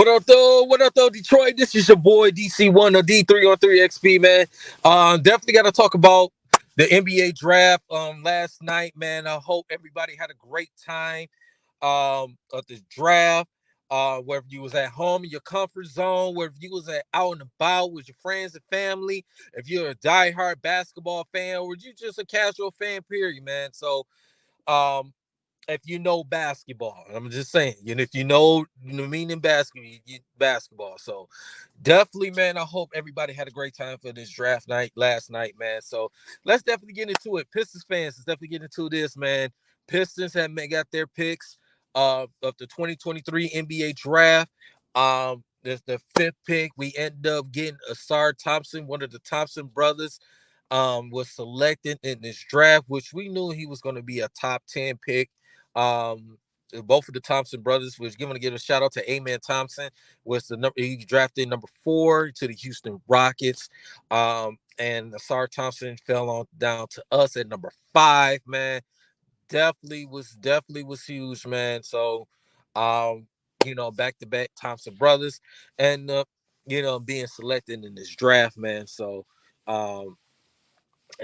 up, though? What up, though, Detroit? This is your boy DC1 or D3 on 3XP, man. Definitely got to talk about the NBA draft last night, man. I hope everybody had a great time of the draft. Whether you was at home in your comfort zone, whether you was out and about with your friends and family, if you're a diehard basketball fan, or you just a casual fan, period, man. So, um, if you know basketball, I'm just saying, if you know meaning basketball. So definitely, man, I hope everybody had a great time for this draft night last night, man. So let's definitely get into it. Pistons fans, let's definitely get into this, man. Pistons have got their picks of the 2023 NBA draft. The fifth pick, we ended up getting Ausar Thompson, one of the Thompson brothers. Was selected in this draft, which we knew he was going to be a top 10 pick. um, Both of the Thompson brothers was given to give a shout out to Amen Thompson. Was the number he drafted number 4 to the Houston Rockets. And Ausar Thompson fell on down to us at number 5, man. Definitely was huge, man. So back to back Thompson brothers and being selected in this draft, man. So um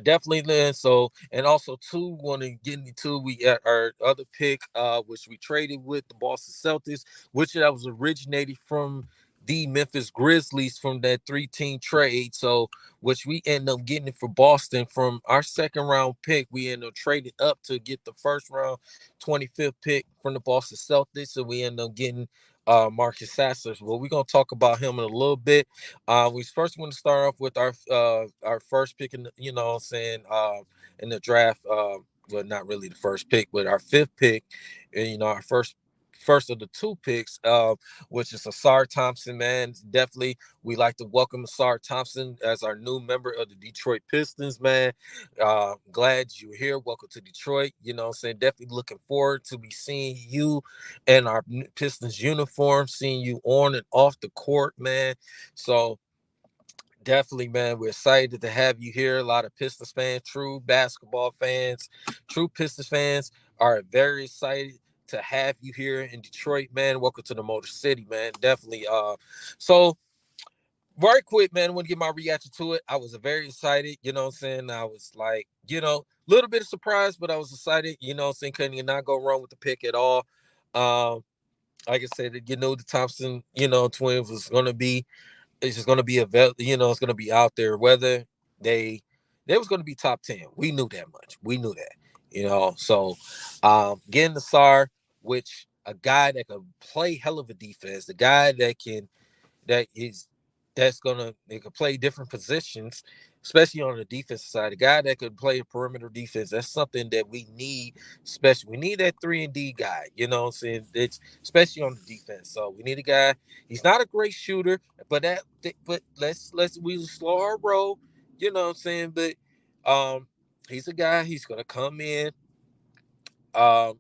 definitely then. So, and also too, want to get into we got our other pick, which we traded with the Boston Celtics, which that was originated from the Memphis Grizzlies from that 3-team trade. So, which we end up getting it for Boston from our second round pick. We end up trading up to get the first round 25th pick from the Boston Celtics. So we end up getting Marcus Sasser. Well, we're gonna talk about him in a little bit. We first want to start off with our first pick in what I'm saying, in the draft. Well, not really the first pick, but our fifth pick, and our first of the two picks, which is Ausar Thompson, man. Definitely, we like to welcome Ausar Thompson as our new member of the Detroit Pistons, man. Glad you're here. Welcome to Detroit. What I'm saying, definitely looking forward to be seeing you in our Pistons uniform, seeing you on and off the court, man. So definitely, man, we're excited to have you here. A lot of Pistons fans, true basketball fans, true Pistons fans are very excited to have you here in Detroit, man. Welcome to the Motor City, man. Definitely. So right quick, man, I want to get my reaction to it. I was very excited, what I'm saying. I was like, a little bit of surprise, but I was excited, what I'm saying. Couldn't not go wrong with the pick at all. Um, like I said, the Thompson, twins was gonna be it's just going to be it's going to be out there. Whether they was going to be top 10, we knew that much. We knew that, So, getting the SAR, which a guy that can play hell of a defense, the guy that is that's gonna they could play different positions, especially on the defensive side. A guy that could play perimeter defense. That's something that we need. Especially, we need that 3-and-D guy. What I'm saying, it's especially on the defense. So we need a guy. He's not a great shooter, but let's we slow our roll. What I'm saying, but um, he's a guy. He's gonna come in. Um,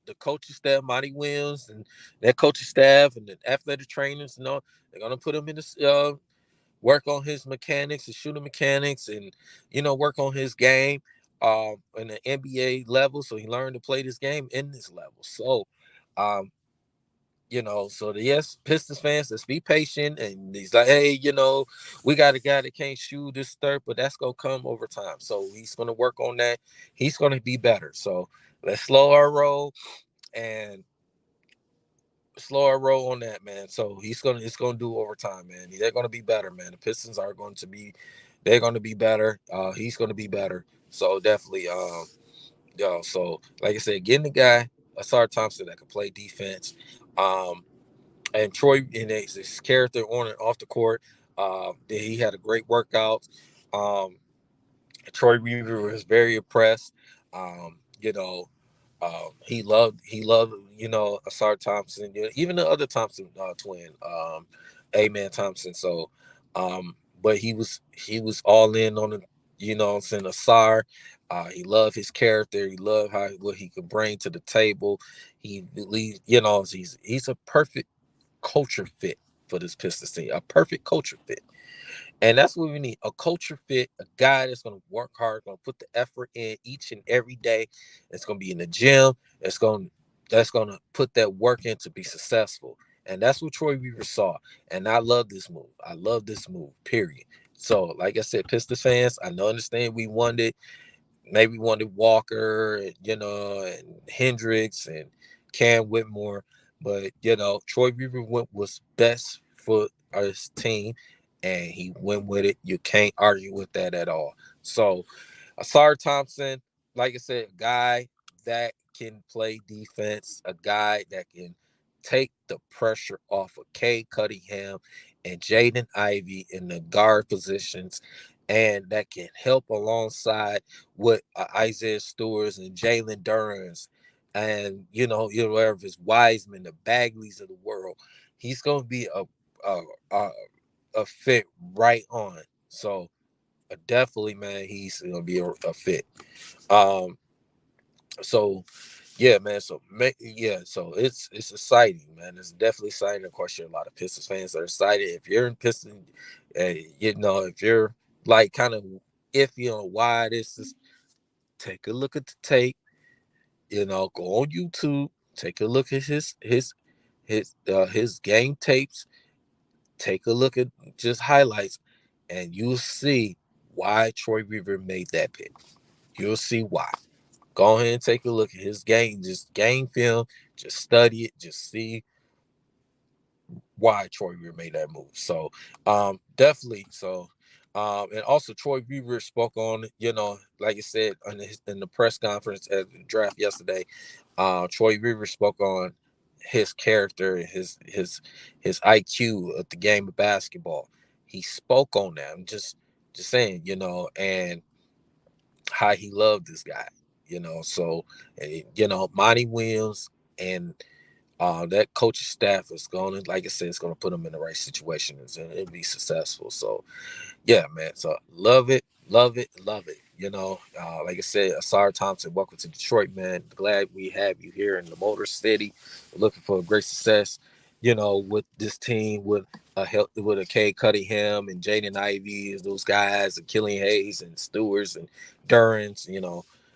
the coaching staff, Monty Williams, and that coaching staff, and the athletic trainers, they're gonna put him in this work on his mechanics, his shooting mechanics, and work on his game in the NBA level. So he learned to play this game in this level. So, um, yes, Pistons fans, let's be patient. And he's like, hey, we got a guy that can't shoot this third, but that's gonna come over time. So he's gonna work on that. He's gonna be better. So let's slow our roll and slower roll on that, man. So it's gonna do overtime, man. They're gonna be better, man. The Pistons are going to be they're gonna be better. He's gonna be better. So definitely, so like I said, getting the guy, Ausar Thompson, that can play defense. And Troy and his character on and off the court. He had a great workout. Um, Troy Weaver was very impressed. Um, you know, he loved Asar Thompson, even the other Thompson twin, Amen Thompson. So, but he was all in on the, what I'm saying, Asar. He loved his character. He loved what he could bring to the table. He believed, he's a perfect culture fit for this Pistons team. A perfect culture fit. And that's what we need, a culture fit, a guy that's going to work hard, going to put the effort in each and every day. It's going to be in the gym. That's going to put that work in to be successful. And that's what Troy Weaver saw. And I love this move. I love this move, period. So, like I said, Pistons fans, I know understand we wanted, maybe wanted Walker, and Hendricks and Cam Whitmore. But, Troy Weaver went was best for his team, and he went with it. You can't argue with that at all. So, Ausar Thompson, like I said, a guy that can play defense, a guy that can take the pressure off of Cade Cunningham and Jaden Ivey in the guard positions, and that can help alongside with Isaiah Stewart's and Jalen Duran's, and whatever his Wiseman, the Bagleys of the world. He's going to be a a, a fit right on. So definitely, man, he's gonna be a fit. Um, so yeah, man. So it's exciting, man. It's definitely exciting. Of course, you're a lot of Pistons fans are excited. If you're in Piston, if you're like kind of iffy on why this is, take a look at the tape. Go on YouTube, take a look at his game tapes. Take a look at just highlights, and you'll see why Troy Weaver made that pick. You'll see why. Go ahead and take a look at his game, just game film, just study it, just see why Troy Weaver made that move. So definitely. So and also Troy Weaver spoke on, like I said in the press conference at the draft yesterday. Troy Weaver spoke on his character, his IQ of the game of basketball. He spoke on that. I'm just saying, and how he loved this guy, So, Monty Williams and that coaching staff is going to, like I said, it's going to put him in the right situations and be successful. So, yeah, man. So love it, love it, love it. Like I said, Ausar Thompson, welcome to Detroit, man. Glad we have you here in the Motor City. We're looking for great success, with this team, with a K Cunningham and Jaden Ivey, those guys, and Killian Hayes and Stewarts and Durans.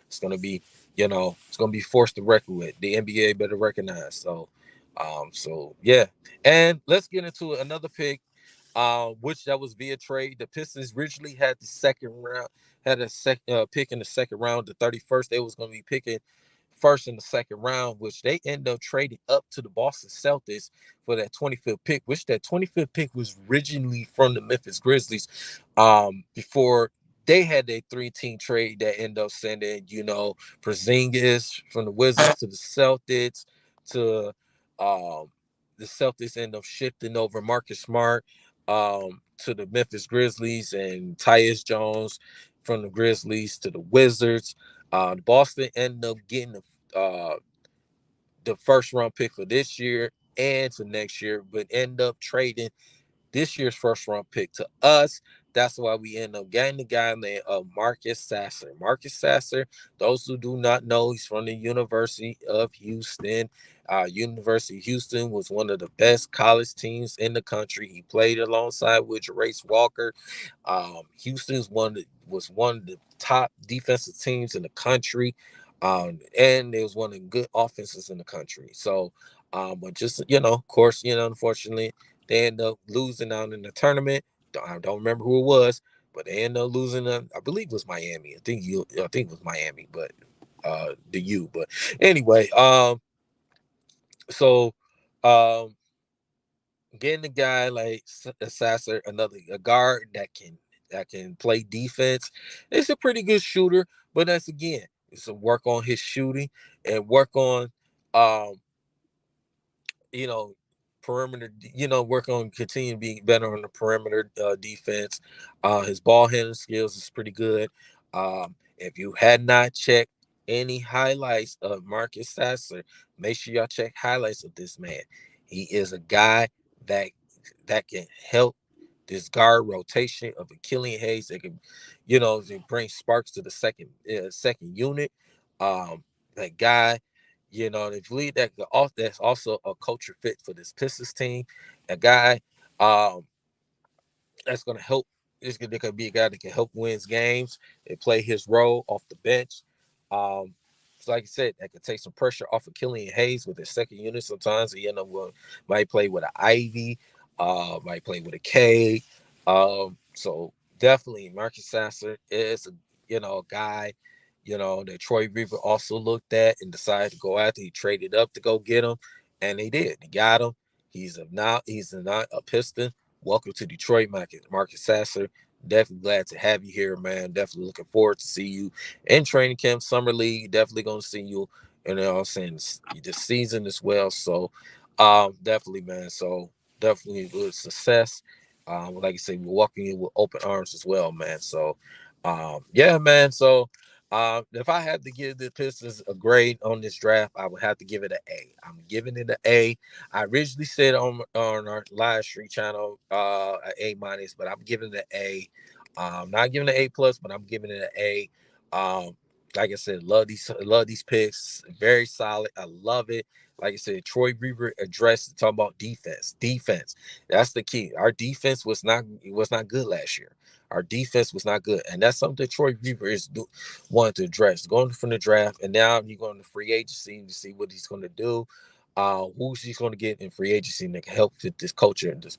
It's gonna be, it's gonna be forced to reckon with. The NBA better recognize. So yeah. And let's get into another pick, which that was via trade. The Pistons originally had the second round, had a pick in the second round, the 31st. They was going to be picking first in the second round, which they ended up trading up to the Boston Celtics for that 25th pick, which that 25th pick was originally from the Memphis Grizzlies. Before they had their three-team trade that ended up sending, Porzingis from the Wizards to the Celtics, to the Celtics end up shifting over Marcus Smart to the Memphis Grizzlies, and Tyus Jones from the Grizzlies to the Wizards. Boston ended up getting the first round pick for this year and for next year, but end up trading this year's first round pick to us. That's why we end up getting the guy named Marcus Sasser. Marcus Sasser, those who do not know, he's from the University of Houston. University of Houston was one of the best college teams in the country. He played alongside with Jarace Walker. Was one of the top defensive teams in the country. And it was one of the good offenses in the country. So, but just, of course, unfortunately, they end up losing out in the tournament. I don't remember who it was, but they end up losing. I believe it was Miami. I think it was Miami, but the U. But anyway, so um, getting a guy like Sasser, a guard that can play defense. It's a pretty good shooter, but that's again, it's a work on his shooting and work on um you know, perimeter, work on continuing being better on the perimeter defense. His ball handling skills is pretty good. If you had not checked any highlights of Marcus Sasser, make sure y'all check highlights of this man. He is a guy that can help this guard rotation of a Killian Hayes that can, bring sparks to the second unit. That guy, if lead that's also a culture fit for this Pistons team. A guy that's going to help. There could be a guy that can help wins games and play his role off the bench. Um, So like I said, that could take some pressure off of Killian Hayes with his second unit. Sometimes he end up with, might play with an Ivy, might play with a K. So definitely Marcus Sasser is a guy, that Troy Weaver also looked at and decided to go after. He traded up to go get him, and they did. He got him. He's not a Piston. Welcome to Detroit, Marcus Sasser. Definitely glad to have you here, man. Definitely looking forward to see you in training camp, summer league. Definitely going to see you, I'm saying this season as well. So, definitely, man. So definitely good success. Like I said, we're welcoming you with open arms as well, man. So, yeah, man. So, if I had to give the Pistons a grade on this draft, I would have to give it an A. I'm giving it an A. I originally said on our live stream channel, an A minus, but I'm giving it an A. Not giving it an A plus, but I'm giving it an A. Like I said, love these picks. Very solid. I love it. Like I said, Troy Weaver addressed talking about defense. Defense. That's the key. Our defense was not good last year. Our defense was not good, and that's something that Troy Weaver wanted to address. Going from the draft, and now you're going to free agency to see what he's going to do. Who he's going to get in free agency that can help fit this culture and this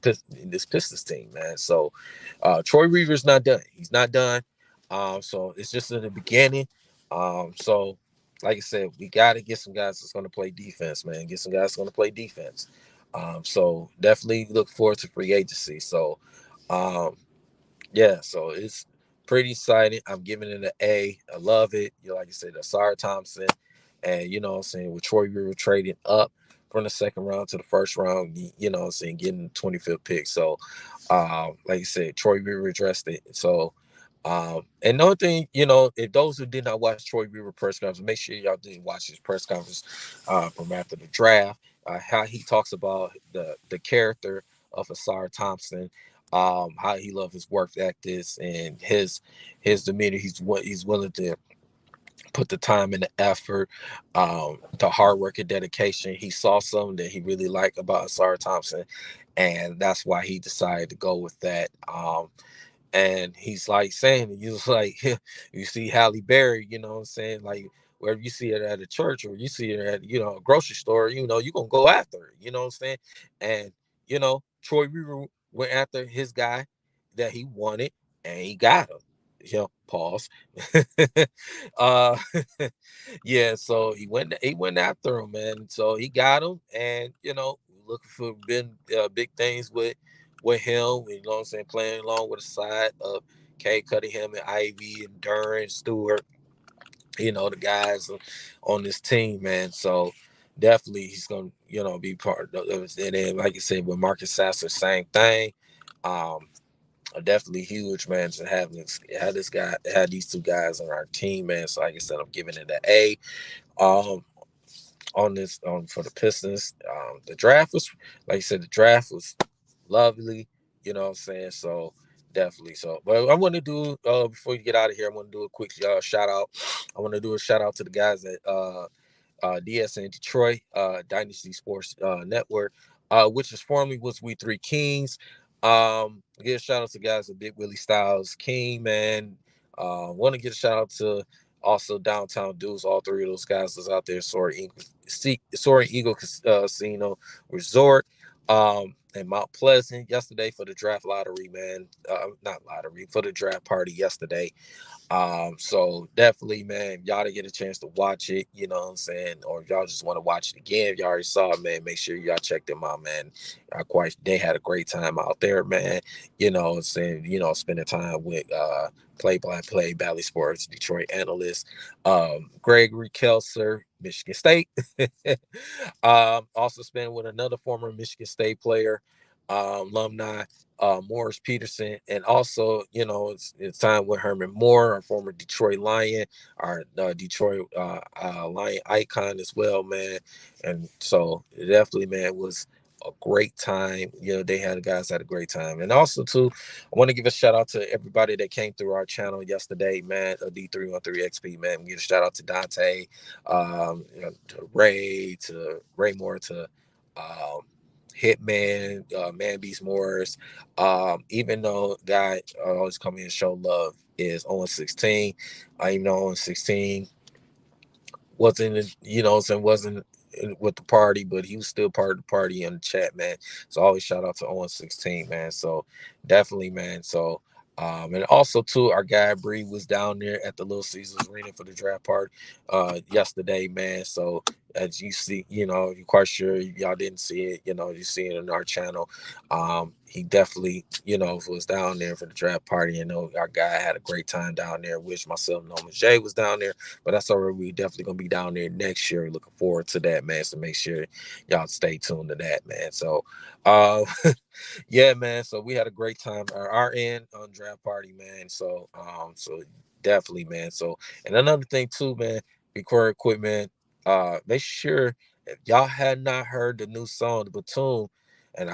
Pistons team, man. So, Troy Weaver's not done. He's not done. So it's just in the beginning. So like I said, we got to get some guys that's going to play defense, man. Get some guys going to play defense. So definitely look forward to free agency. So, um, yeah, so it's pretty exciting. I'm giving it an A. I love it. Like I said, Ausar Thompson, and what I'm saying, with Troy Weaver trading up from the second round to the first round, what I'm saying, getting the 25th pick. So, like I said, Troy Weaver addressed it. So, and another thing, if those who did not watch Troy Weaver press conference, make sure y'all did watch his press conference from after the draft. How he talks about the character of Ausar Thompson, how he loves his work ethics and his demeanor. He's willing to put the time and the effort, the hard work and dedication. He saw something that he really liked about Ausar Thompson, and that's why he decided to go with that. And he's like saying, he was like, you see Halle Berry, what I'm saying? Like, wherever you see it at a church or you see it at, a grocery store, you're going to go after it, what I'm saying? And, Troy Weaver went after his guy that he wanted and he got him. Pause. uh, yeah, so he went after him, man. So he got him, and looking for big things with him. You know what I'm saying? Playing along with the side of K Cunningham and Ivy and Duran Stewart. The guys on this team, man. So definitely he's gonna be part of it. And then, like you said, with Marcus Sasser, same thing. Um, definitely huge, man, to have these two guys on our team, man. So like I said, I'm giving it an A. On this for the Pistons. The draft was, like I said, the draft was lovely. You know what I'm saying? So definitely. So, but I want to do before you get out of here, I want to do a quick shout out. I want to do a shout out to the guys at DSN Detroit, Dynasty Sports Network, which is formerly was We Three Kings. Give a shout out to guys at Big Willie Styles King, man. Want to get a shout out to also Downtown Dudes. All three of those guys was out there. Soaring Eagle Casino Resort. In Mount Pleasant yesterday for the draft lottery, man. Not lottery, for the draft party yesterday. So definitely, man, y'all to get a chance to watch it, you know what I'm saying? Or if y'all just want to watch it again, if y'all already saw it, man, make sure y'all check them out, man. They had a great time out there, man. You know what I'm saying, spending time with play-by-play Bally Sports Detroit analyst, Gregory Kelser, Michigan State. Also spent with another former Michigan State player, alumni, Morris Peterson, and also, it's time with Herman Moore, our former Detroit Lion, our Detroit Lion icon as well, man. And so definitely, man, was a great time. Guys had a great time. And also too, I want to give a shout out to everybody that came through our channel yesterday, man. D313XP, man. Give a shout out to Dante, to Ray Moore, to Hitman, Man Beast Morris. Even though guy always come in and show love is 0-16. Even though 0-16 wasn't, you know, and wasn't with the party, but he was still part of the party in the chat, man. So always shout out to Owen 16, man. So definitely, man. So and also too, our guy Bree was down there at the Little Caesars Arena for the draft party yesterday, man. So as you see, you know, you're quite sure y'all didn't see it, you know, you see it on our channel. He definitely, you know, was down there for the draft party. You know, our guy had a great time down there. Wish myself, Norman Jay was down there, but that's all right. We definitely gonna be down there next year. Looking forward to that, man. So make sure y'all stay tuned to that, man. So, uh, yeah, man. So we had a great time at our end on draft party, man. So, so definitely, man. So, and another thing too, man. Before quick, man. Make sure if y'all had not heard the new song, the Platoon, and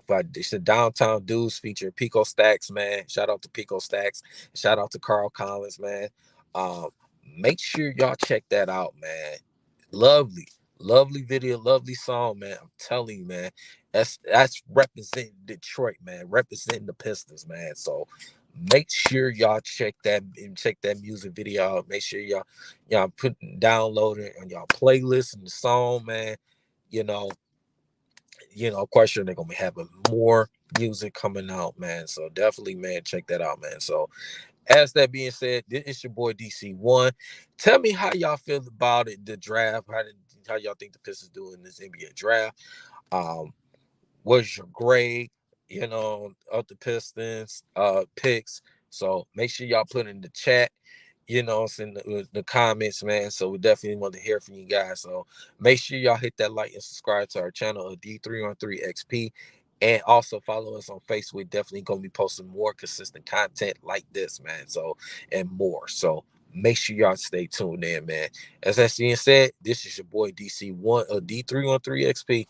but it's the Downtown Dudes feature Pico Stacks, man. Shout out to Pico Stacks. Shout out to Carl Collins, man. Um, make sure y'all check that out, man. Lovely, lovely video, lovely song, man. I'm telling you, man. That's representing Detroit, man. Representing the Pistons, man. So make sure y'all check that music video out. Make sure y'all download it on y'all playlist and the song, man. You know, I'm quite sure they're gonna be having more music coming out, man. So definitely, man, check that out, man. So as that being said, this is your boy DC1. Tell me how y'all feel about it, the draft. How y'all think the Pistons do in this NBA draft? Um, what's your grade, of the Pistons picks? So make sure y'all put in the chat, it's in the comments, man. So we definitely want to hear from you guys. So make sure y'all hit that like and subscribe to our channel, D313XP. And also follow us on Facebook. Definitely gonna be posting more consistent content like this, man. So and more. So make sure y'all stay tuned in, man. As that's being said, this is your boy DC1 D313XP.